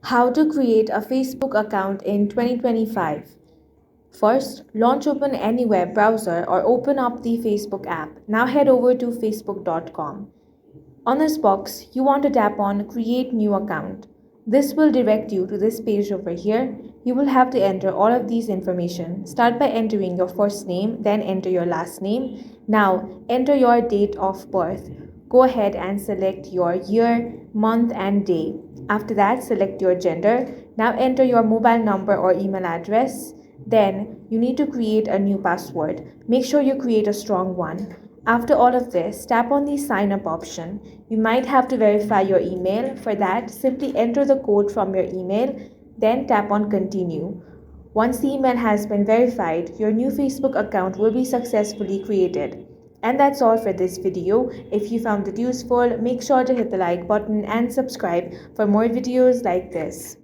How to create a Facebook account in 2025. First, launch open any web browser or open up the Facebook app. Now head over to facebook.com. On this box, you want to tap on Create New Account. This will direct you to this page over here. You will have to enter all of these information. Start by entering your first name, then enter your last name. Now, enter your date of birth. Go ahead and select your year, month, and day. After that, select your gender. Now, enter your mobile number or email address. Then, you need to create a new password. Make sure you create a strong one. After all of this, tap on the sign up option. You might have to verify your email. For that, simply enter the code from your email, then tap on continue. Once the email has been verified, your new Facebook account will be successfully created. And that's all for this video. If you found it useful, make sure to hit the like button and subscribe for more videos like this.